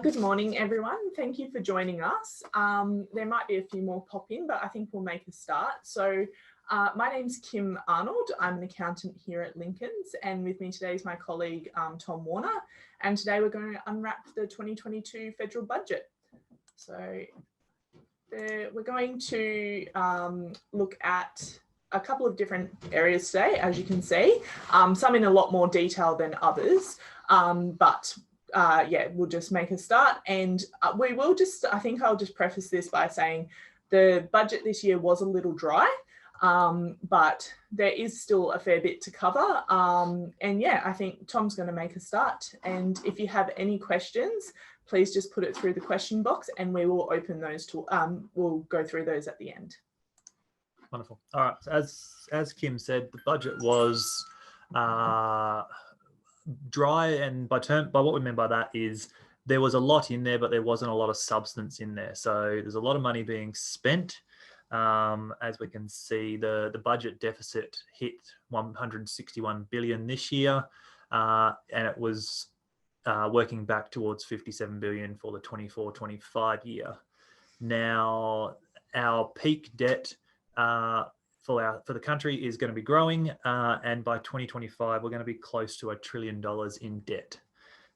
Good morning, everyone. Thank you for joining us. There might be a few more pop in, but I think we'll make a start. So my name's Kim Arnold. I'm an accountant here at Lincoln's, and with me today is my colleague, Tom Warner. And today we're going to unwrap the 2022 federal budget. So we're going to look at a couple of different areas today, as you can see, some in a lot more detail than others, yeah, we'll just make a start. And we will just, I think I'll just preface this by saying the budget this year was a little dry, but there is still a fair bit to cover. And yeah, I think Tom's going to make a start. And if you have any questions, please just put it through the question box and we will open those to, we'll go through those at the end. Wonderful. All right. So as Kim said, the budget was dry, and by what we mean by that is there was a lot in there, but there wasn't a lot of substance in there. So there's a lot of money being spent. As we can see, the budget deficit hit 161 billion this year, and it was working back towards 57 billion for the 24-25 year. Now, our peak debt for the country is going to be growing, and by 2025 we're going to be close to $1 trillion in debt.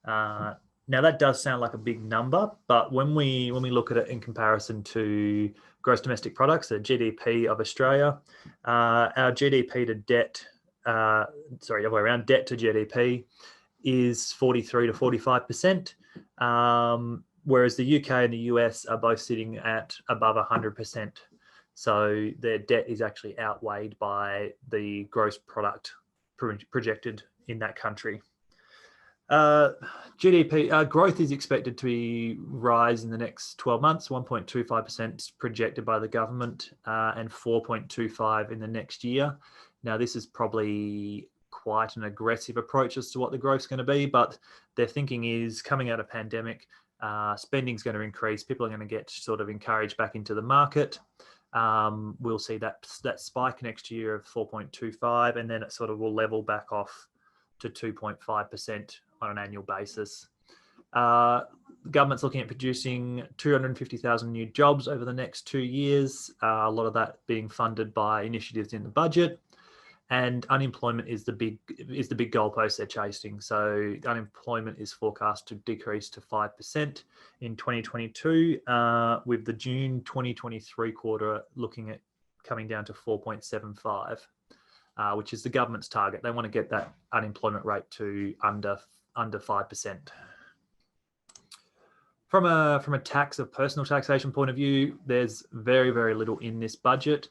Now that does sound like a big number, but when we look at it in comparison to gross domestic products, the GDP of Australia, our GDP to debt, other way around, debt to GDP is 43 to 45%, whereas the UK and the US are both sitting at above 100%. So their debt is actually outweighed by the gross product projected in that country. GDP growth is expected to rise in the next 12 months. 1.25% projected by the government, and 4.25% in the next year. Now, this is probably quite an aggressive approach as to what the growth is going to be, but their thinking is coming out of pandemic, spending is going to increase. People are going to get sort of encouraged back into the market. We'll see that spike next year of 4.25, and then it sort of will level back off to 2.5% on an annual basis. The government's looking at producing 250,000 new jobs over the next 2 years, a lot of that being funded by initiatives in the budget. And unemployment is the big goalpost they're chasing. So unemployment is forecast to decrease to 5% in 2022, with the June 2023 quarter looking at coming down to 4.75, which is the government's target. They want to get that unemployment rate to under 5%. From a personal taxation point of view, there's very, very little in this budget.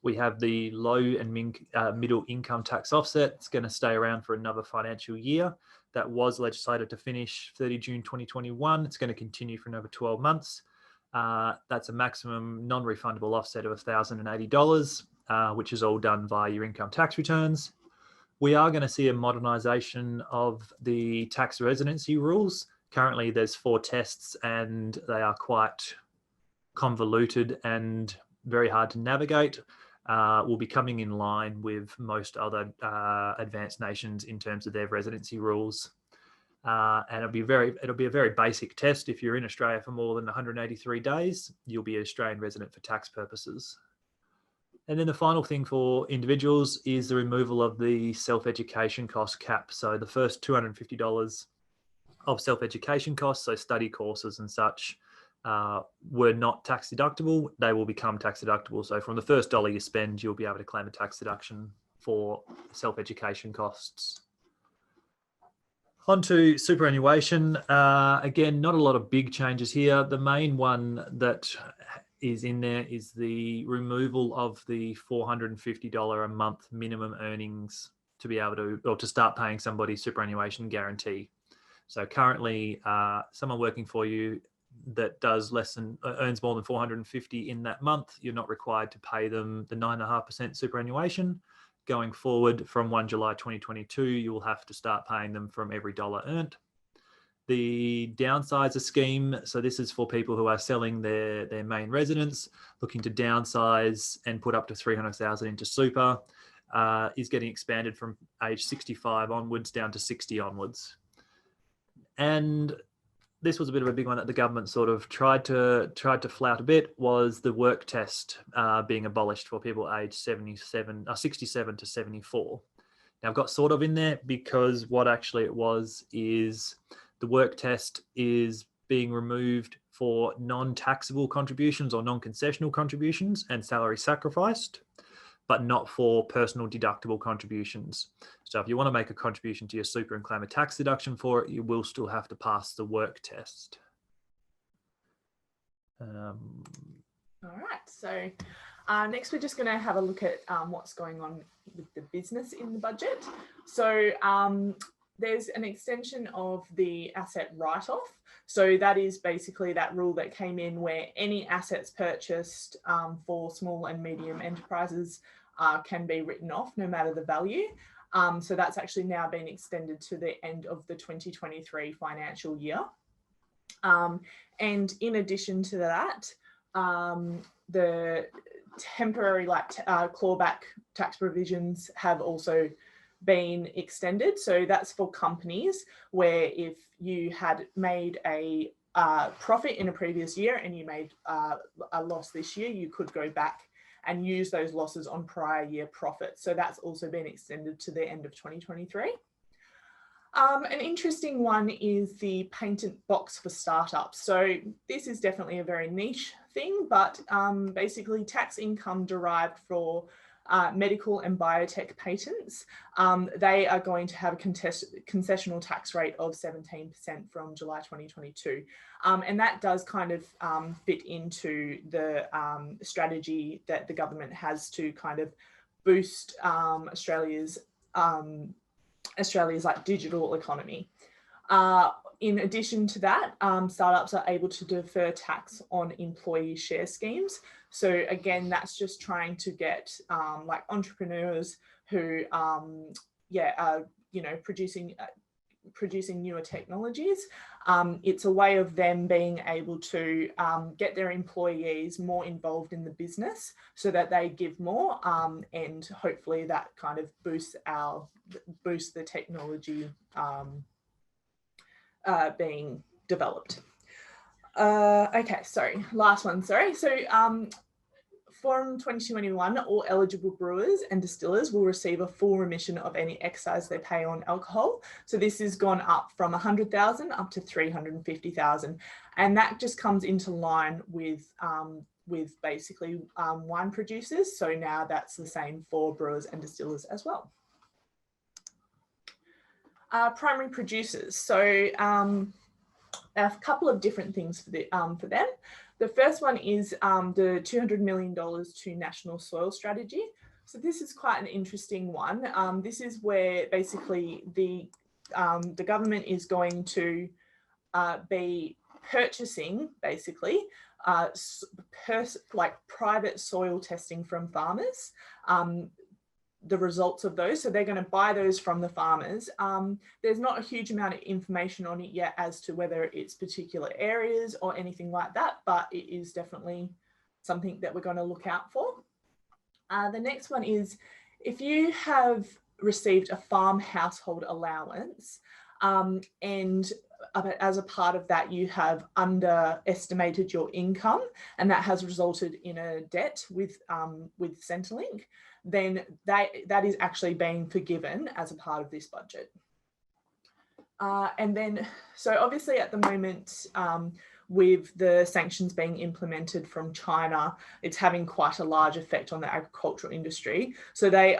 We have the low and middle income tax offset. It's going to stay around for another financial year. That was legislated to finish 30 June 2021. It's going to continue for another 12 months. That's a maximum non-refundable offset of $1,080, which is all done via your income tax returns. We are going to see a modernisation of the tax residency rules. Currently, there's 4 tests and they are quite convoluted and very hard to navigate. Will be coming in line with most other advanced nations in terms of their residency rules, and it'll be a very basic test. If you're in Australia for more than 183 days, you'll be an Australian resident for tax purposes. And then the final thing for individuals is the removal of the self-education cost cap. So the first $250 of self-education costs, so study courses and such, were not tax deductible. They will become tax deductible. So from the first dollar you spend, you'll be able to claim a tax deduction for self-education costs. On to superannuation. Again, not a lot of big changes here. The main one that is in there is the removal of the $450 a month minimum earnings to be able to, or to start paying somebody superannuation guarantee. So currently, someone working for you that earns more than 450 in that month, you're not required to pay them the 9.5% superannuation. Going forward from 1 July 2022, you will have to start paying them from every dollar earned. The downsizer scheme, so this is for people who are selling their main residence, looking to downsize and put up to 300,000 into super, is getting expanded from age 65 onwards down to 60 onwards. And this was a bit of a big one that the government sort of tried to flout a bit, was the work test being abolished for people aged 67 to 74. Now I've got sort of in there because what actually it was is the work test is being removed for non-taxable contributions or non-concessional contributions and salary sacrificed, but not for personal deductible contributions. So if you want to make a contribution to your super and claim a tax deduction for it, you will still have to pass the work test. All right, so next we're just going to have a look at what's going on with the business in the budget. So there's an extension of the asset write-off. So that is basically that rule that came in where any assets purchased for small and medium enterprises can be written off no matter the value. So that's actually now been extended to the end of the 2023 financial year. And in addition to that, the temporary clawback tax provisions have also been extended. So that's for companies where if you had made a profit in a previous year and you made a loss this year, you could go back and use those losses on prior year profits. So that's also been extended to the end of 2023. An interesting one is the patent box for startups. So this is definitely a very niche thing, but basically tax income derived for medical and biotech patents, they are going to have a concessional tax rate of 17% from July 2022. And that does kind of fit into the strategy that the government has to kind of boost Australia's like digital economy. In addition to that, startups are able to defer tax on employee share schemes. So again, that's just trying to get like entrepreneurs who, are, producing newer technologies. It's a way of them being able to get their employees more involved in the business so that they give more, and hopefully that kind of boosts the technology being developed. Okay, sorry, last one, sorry. So from 2021, all eligible brewers and distillers will receive a full remission of any excise they pay on alcohol. So this has gone up from 100,000 up to 350,000. And that just comes into line with basically wine producers. So now that's the same for brewers and distillers as well. Primary producers. So a couple of different things for them. The first one is the $200 million to National Soil Strategy. So this is quite an interesting one. This is where basically the government is going to be purchasing basically like private soil testing from farmers. The results of those. So they're going to buy those from the farmers. There's not a huge amount of information on it yet as to whether it's particular areas or anything like that, but it is definitely something that we're going to look out for. The next one is if you have received a farm household allowance and as a part of that, you have underestimated your income and that has resulted in a debt with Centrelink, then that is actually being forgiven as a part of this budget. And then, so obviously at the moment, with the sanctions being implemented from China, it's having quite a large effect on the agricultural industry. So they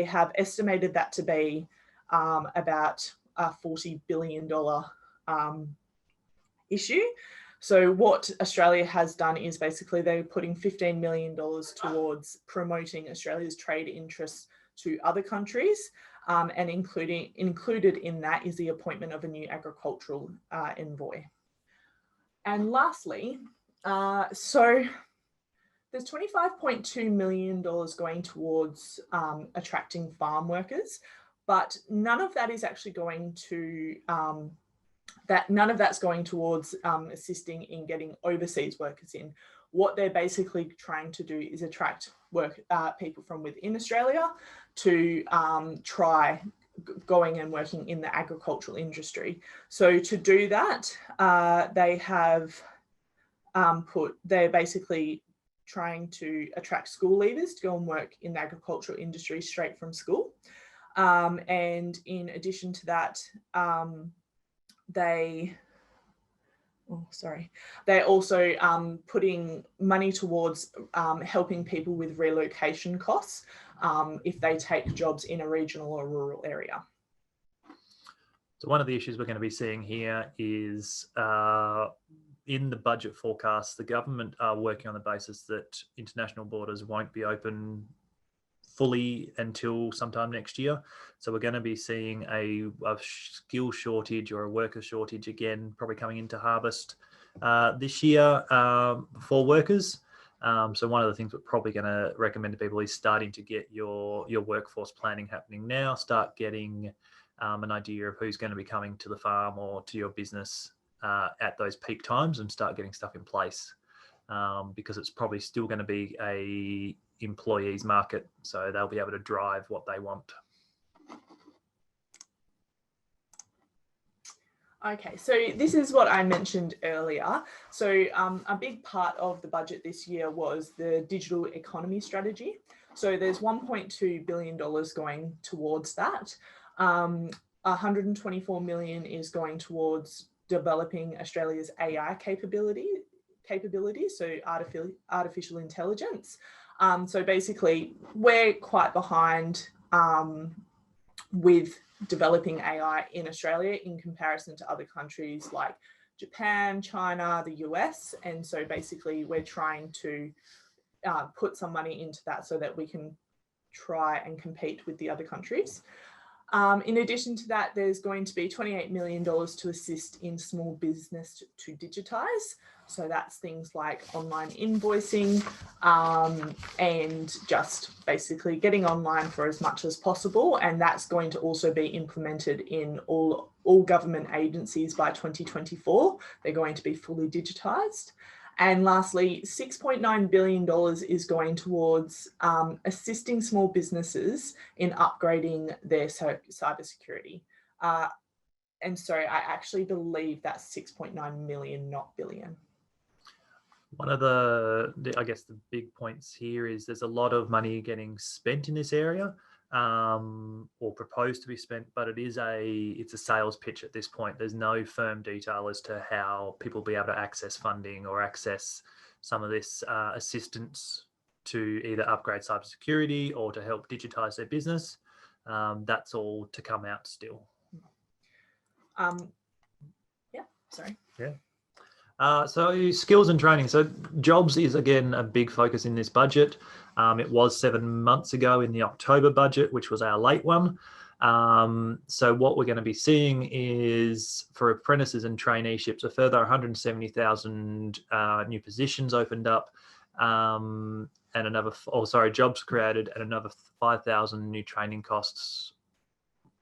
have estimated that to be about a $40 billion issue. So what Australia has done is basically they're putting $15 million towards promoting Australia's trade interests to other countries, and included in that is the appointment of a new agricultural envoy. And lastly, so there's $25.2 million going towards attracting farm workers, but none of that is actually going to none of that's going towards assisting in getting overseas workers in. What they're basically trying to do is attract people from within Australia to try going and working in the agricultural industry. So to do that, they have they're basically trying to attract school leavers to go and work in the agricultural industry straight from school. And in addition to that, they're also putting money towards helping people with relocation costs if they take jobs in a regional or rural area. So one of the issues we're going to be seeing here is in the budget forecast, the government are working on the basis that international borders won't be open fully until sometime next year. So we're going to be seeing a skill shortage or a worker shortage again, probably coming into harvest this year for workers. So one of the things we're probably going to recommend to people is starting to get your workforce planning happening now. Start getting an idea of who's going to be coming to the farm or to your business at those peak times, and start getting stuff in place because it's probably still going to be a employees market, so they'll be able to drive what they want. Okay, so this is what I mentioned earlier. So a big part of the budget this year was the digital economy strategy. So there's $1.2 billion going towards that. 124 million is going towards developing Australia's AI capabilities, so artificial intelligence. So basically, we're quite behind with developing AI in Australia in comparison to other countries like Japan, China, the US. And so basically, we're trying to put some money into that so that we can try and compete with the other countries. In addition to that, there's going to be $28 million to assist in small business to digitise. So that's things like online invoicing and just basically getting online for as much as possible. And that's going to also be implemented in all government agencies by 2024. They're going to be fully digitised. And lastly, $6.9 billion is going towards assisting small businesses in upgrading their cybersecurity. And so I actually believe that's 6.9 million, not billion. One of the I guess the big points here is there's a lot of money getting spent in this area or proposed to be spent, but it's a sales pitch at this point. There's no firm detail as to how people will be able to access funding or access some of this assistance to either upgrade cybersecurity or to help digitize their business. That's all to come out still. So skills and training. So jobs is, again, a big focus in this budget. It was 7 months ago in the October budget, which was our late one. So what we're going to be seeing is for apprentices and traineeships, a further 170,000 new positions opened up and jobs created, and another 5,000 new training costs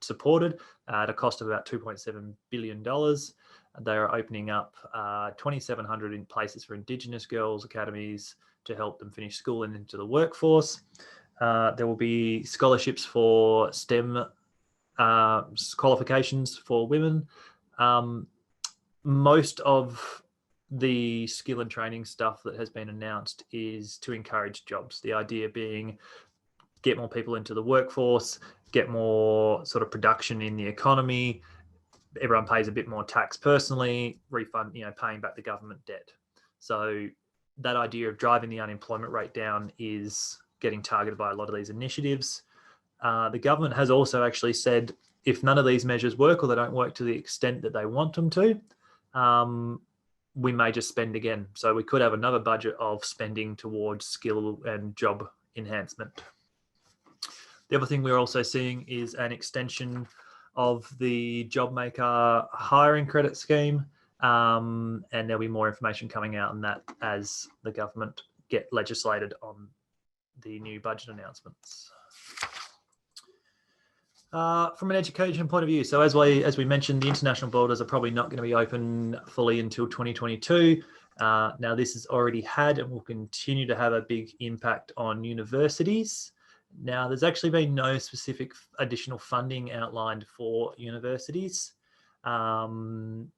supported at a cost of about $2.7 billion. They are opening up 2,700 in places for Indigenous girls academies to help them finish school and into the workforce. There will be scholarships for STEM qualifications for women. Most of the skill and training stuff that has been announced is to encourage jobs. The idea being get more people into the workforce, get more sort of production in the economy. Everyone pays a bit more tax personally, refund, paying back the government debt. So that idea of driving the unemployment rate down is getting targeted by a lot of these initiatives. The government has also actually said if none of these measures work or they don't work to the extent that they want them to, we may just spend again. So we could have another budget of spending towards skill and job enhancement. The other thing we're also seeing is an extension of the JobMaker hiring credit scheme, and there'll be more information coming out on that as the government get legislated on the new budget announcements. From an education point of view, so as we mentioned, the international borders are probably not going to be open fully until 2022. Now, this has already had and will continue to have a big impact on universities. Now, there's actually been no specific additional funding outlined for universities. And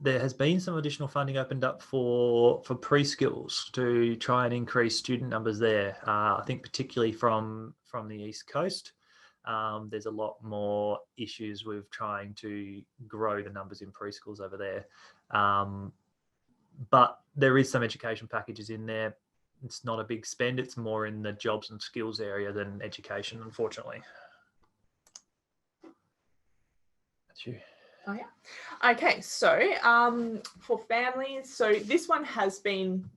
there has been some additional funding opened up for preschools to try and increase student numbers there. I think particularly from the East Coast, there's a lot more issues with trying to grow the numbers in preschools over there. But there is some education packages in there. It's not a big spend. It's more in the jobs and skills area than education, unfortunately. That's you. Oh yeah. Okay, so for families, so this one has been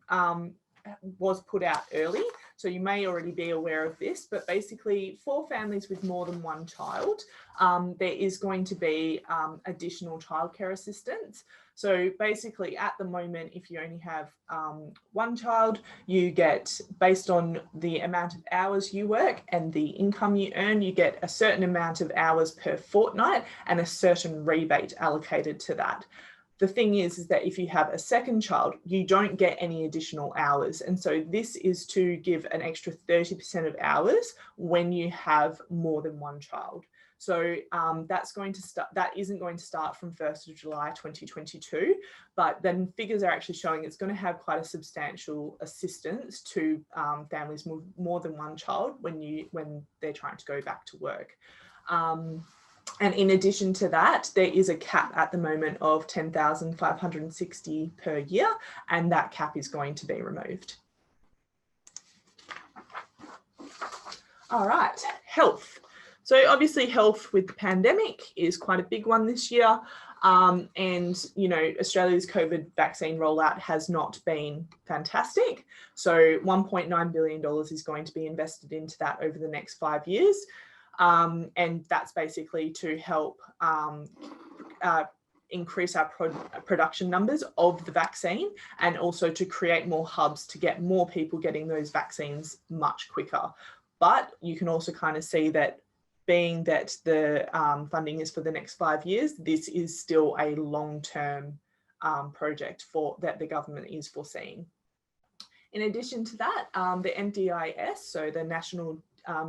was put out early, so you may already be aware of this, but basically for families with more than one child, there is going to be additional childcare assistance. So basically at the moment, if you only have one child, you get, based on the amount of hours you work and the income you earn, you get a certain amount of hours per fortnight and a certain rebate allocated to that. The thing is that if you have a second child, you don't get any additional hours. And so this is to give an extra 30% of hours when you have more than one child. So that's going to start, that isn't going to start from 1st of July 2022, but then figures are actually showing it's going to have quite a substantial assistance to families with more than one child when they're trying to go back to work. And in addition to that, there is a cap at the moment of 10,560 per year, and that cap is going to be removed. All right, health. So obviously health with the pandemic is quite a big one this year. And, you know, Australia's COVID vaccine rollout has not been fantastic. So $1.9 billion is going to be invested into that over the next 5 years. And that's basically to help increase our production numbers of the vaccine, and also to create more hubs to get more people getting those vaccines much quicker. But you can also kind of see that, being that the funding is for the next 5 years, this is still a long-term project that the government is foreseeing. In addition to that, the NDIS, so the National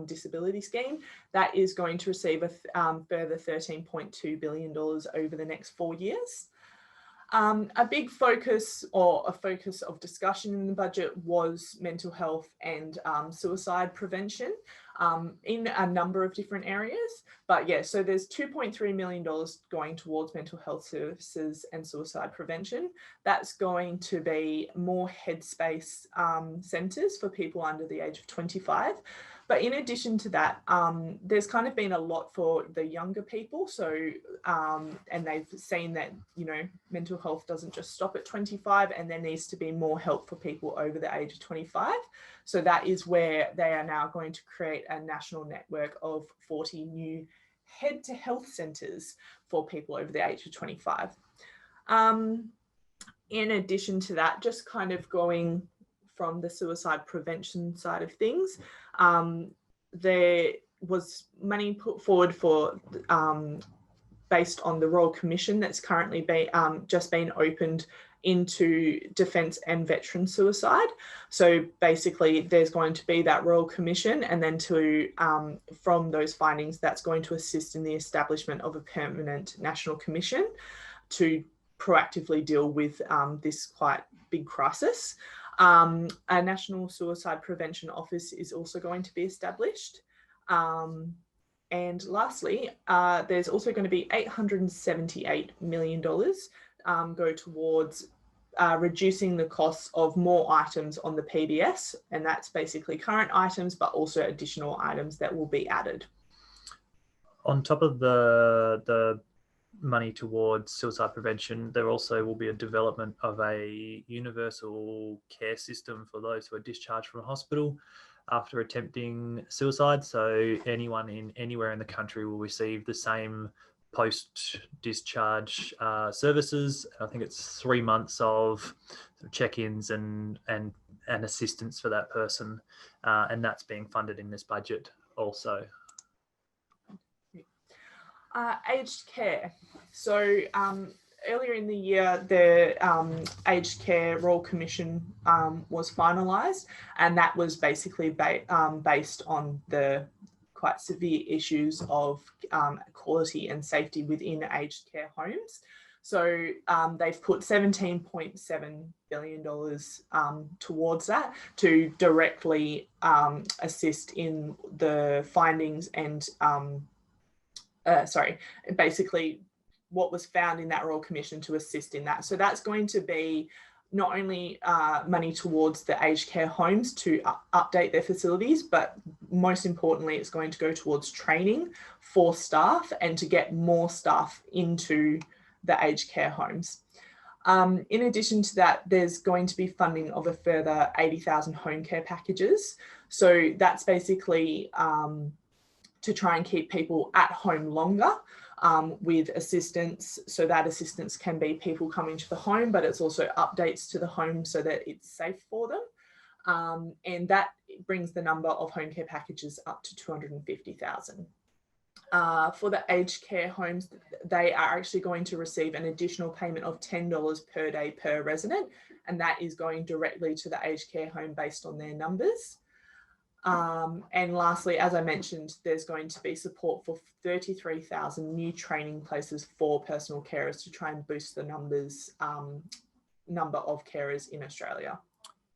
Disability Scheme, that is going to receive a further $13.2 billion over the next 4 years. A big focus, or a focus of discussion in the budget, was mental health and suicide prevention in a number of different areas. But yeah, so there's $2.3 million going towards mental health services and suicide prevention. That's going to be more headspace centres for people under the age of 25. But in addition to that, there's kind of been a lot for the younger people. So, and they've seen that, you know, mental health doesn't just stop at 25, and there needs to be more help for people over the age of 25. So that is where they are now going to create a national network of 40 new head to health centres for people over the age of 25. In addition to that, just kind of going from the suicide prevention side of things, there was money put forward for based on the Royal Commission that's currently just been opened into defence and veteran suicide. So basically there's going to be that Royal Commission, and then from those findings, that's going to assist in the establishment of a permanent national commission to proactively deal with this quite big crisis. A National Suicide Prevention Office is also going to be established. And lastly, there's also going to be $878 million go towards reducing the costs of more items on the PBS. And that's basically current items, but also additional items that will be added. On top of the money towards suicide prevention, there also will be a development of a universal care system for those who are discharged from hospital after attempting suicide. So anyone anywhere in the country will receive the same post-discharge services. I think it's 3 months of check-ins and assistance for that person, and that's being funded in this budget also. Aged care. So earlier in the year, the Aged Care Royal Commission was finalised, and that was basically based on the quite severe issues of quality and safety within aged care homes. So they've put $17.7 billion towards that to directly assist in the findings and basically what was found in that Royal Commission to assist in that. So that's going to be not only money towards the aged care homes to update their facilities, but most importantly, it's going to go towards training for staff and to get more staff into the aged care homes. In addition to that, there's going to be funding of a further 80,000 home care packages. So that's basically to try and keep people at home longer with assistance. So that assistance can be people coming to the home, but it's also updates to the home so that it's safe for them. And that brings the number of home care packages up to 250,000. For the aged care homes, they are actually going to receive an additional payment of $10 per day per resident, and that is going directly to the aged care home based on their numbers. And lastly, as I mentioned, there's going to be support for 33,000 new training places for personal carers to try and boost the number of carers in Australia.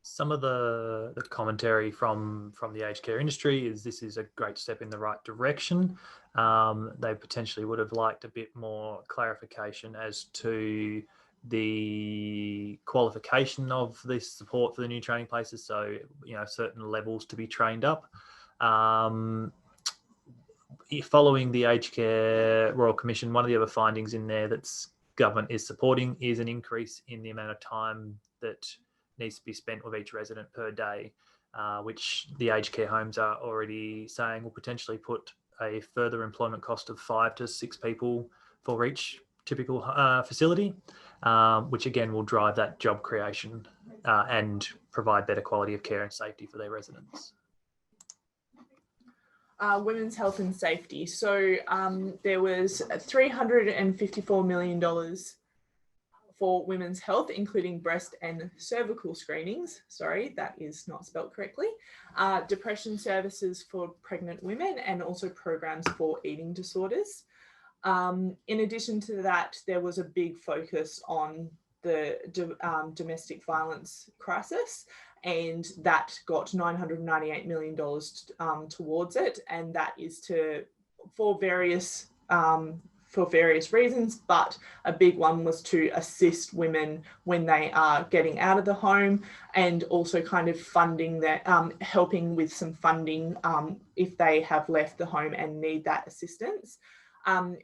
Some of the commentary from the aged care industry is this is a great step in the right direction. They potentially would have liked a bit more clarification as to the qualification of this support for the new training places. So, certain levels to be trained up. Following the Aged Care Royal Commission, one of the other findings in there that's government is supporting is an increase in the amount of time that needs to be spent with each resident per day, which the aged care homes are already saying will potentially put a further employment cost of 5 to 6 people for each typical facility, which again will drive that job creation and provide better quality of care and safety for their residents. Women's health and safety. So there was $354 million for women's health, including breast and cervical screenings. Sorry, that is not spelled correctly. Depression services for pregnant women and also programs for eating disorders. In addition to that, there was a big focus on the domestic violence crisis, and that got $998 million towards it, and that is for various reasons, but a big one was to assist women when they are getting out of the home, and also kind of funding that, helping with some funding if they have left the home and need that assistance.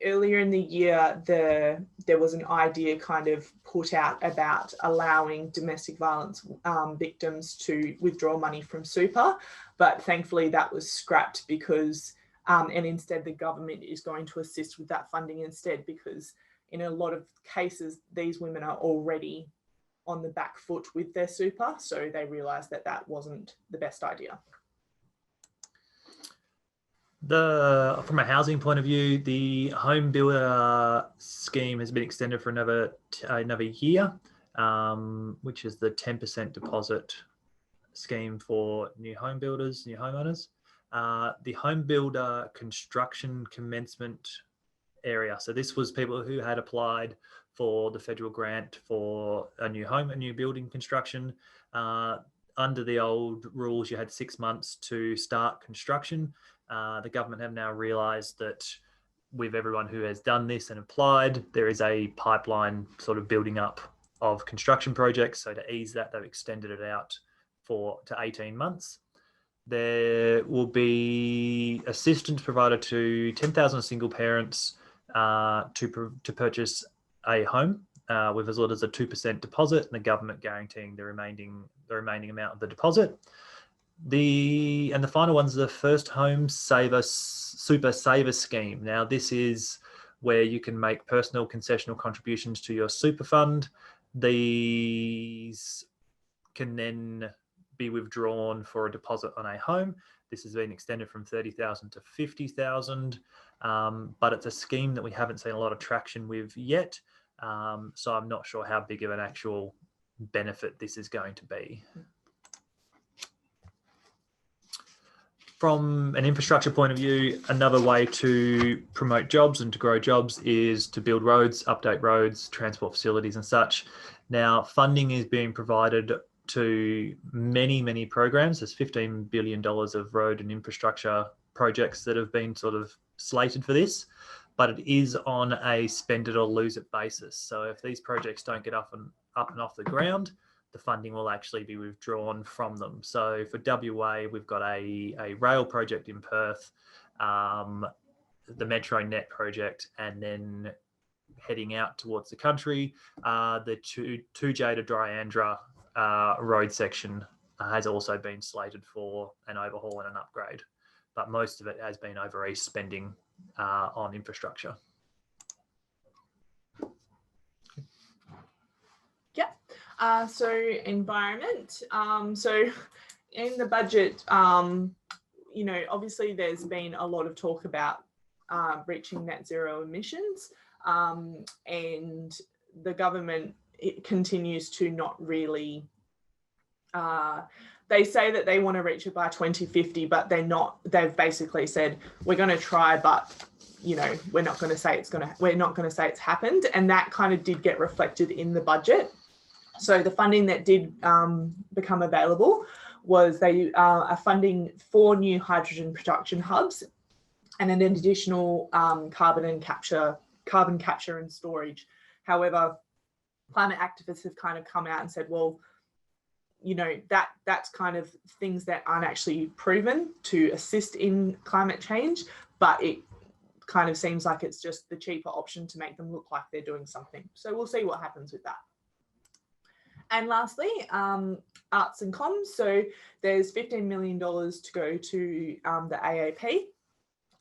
Earlier in the year, there was an idea kind of put out about allowing domestic violence victims to withdraw money from super, but thankfully that was scrapped because, and instead the government is going to assist with that funding instead, because in a lot of cases, these women are already on the back foot with their super, so they realised that that wasn't the best idea. From a housing point of view, the home builder scheme has been extended for another year, which is the 10% deposit scheme for new home builders, new homeowners. The home builder construction commencement area. So this was people who had applied for the federal grant for a new home, a new building construction. Under the old rules, you had 6 months to start construction. The government have now realised that with everyone who has done this and applied, there is a pipeline sort of building up of construction projects. So to ease that, they've extended it out to 18 months. There will be assistance provided to 10,000 single parents to purchase a home with as little as a 2% deposit, and the government guaranteeing the remaining amount of the deposit. The final one's the First Home Saver Super Saver Scheme. Now, this is where you can make personal concessional contributions to your super fund. These can then be withdrawn for a deposit on a home. This has been extended from 30,000 to 50,000, but it's a scheme that we haven't seen a lot of traction with yet. So I'm not sure how big of an actual benefit this is going to be. From an infrastructure point of view, another way to promote jobs and to grow jobs is to build roads, update roads, transport facilities and such. Now, funding is being provided to many, many programs. There's $15 billion of road and infrastructure projects that have been sort of slated for this, but it is on a spend it or lose it basis. So if these projects don't get up and off the ground, the funding will actually be withdrawn from them. So for WA, we've got a rail project in Perth, the Metro Net project, and then heading out towards the country, the 2J to Dryandra road section has also been slated for an overhaul and an upgrade, but most of it has been over east spending on infrastructure. Yeah. So environment. So in the budget, you know, obviously there's been a lot of talk about reaching net zero emissions, and the government, it continues to not really, they say that they want to reach it by 2050, but they've basically said, we're going to try, but you know, we're not going to say it's happened. And that kind of did get reflected in the budget. So the funding that did become available was they are funding 4 new hydrogen production hubs and an additional carbon capture and storage. However, climate activists have kind of come out and said, well, you know, that's kind of things that aren't actually proven to assist in climate change, but it kind of seems like it's just the cheaper option to make them look like they're doing something. So we'll see what happens with that. And lastly, arts and comms. So there's $15 million to go to the AAP,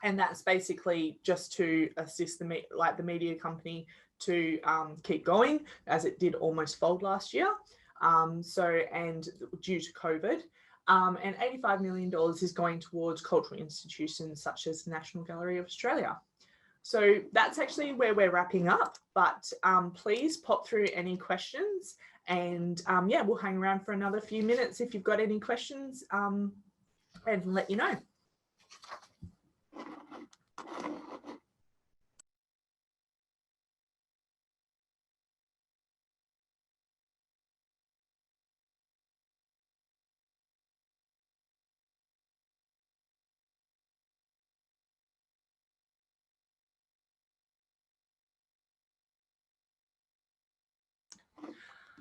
and that's basically just to assist the media company to keep going, as it did almost fold last year. And due to COVID, and $85 million is going towards cultural institutions such as the National Gallery of Australia. So that's actually where we're wrapping up, but please pop through any questions, and yeah, we'll hang around for another few minutes if you've got any questions, and let you know.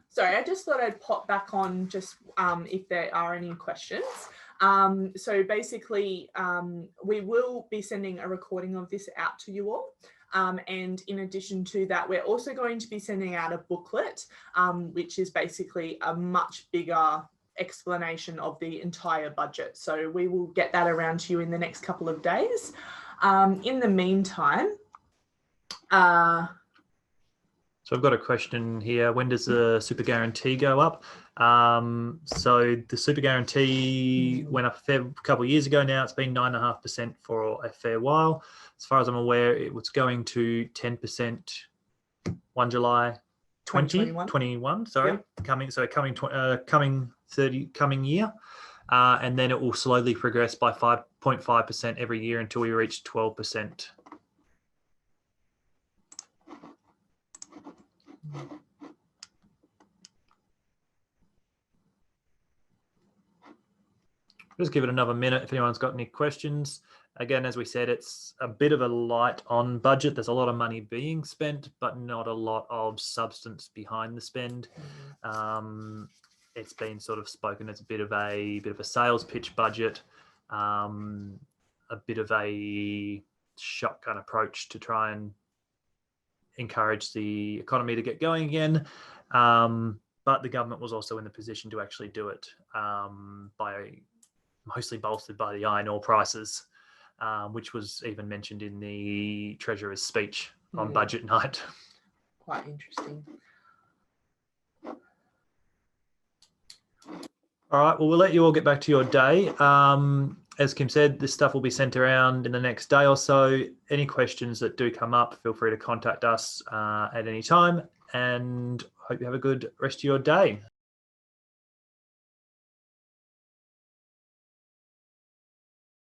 Sorry, I just thought I'd pop back on just if there are any questions. So basically, we will be sending a recording of this out to you all. And in addition to that, we're also going to be sending out a booklet, which is basically a much bigger explanation of the entire budget. So we will get that around to you in the next couple of days. In the meantime, so I've got a question here. When does the super guarantee go up? So the super guarantee went up a couple of years ago now. It's been 9.5% for a fair while. As far as I'm aware, it was going to 10% 1 July 2021. Sorry, yep. coming year, and then it will slowly progress by 5.5% every year until we reach 12%. Just give it another minute if anyone's got any questions. Again, as we said, it's a bit of a light on budget. There's a lot of money being spent, but not a lot of substance behind the spend. It's been sort of spoken as a bit of a sales pitch budget, a bit of a shotgun approach to try and encourage the economy to get going again. But the government was also in the position to actually do it mostly bolstered by the iron ore prices, which was even mentioned in the Treasurer's speech on budget night. Quite interesting. All right, well, we'll let you all get back to your day. as Kim said, this stuff will be sent around in the next day or so. Any questions that do come up, feel free to contact us at any time, and hope you have a good rest of your day.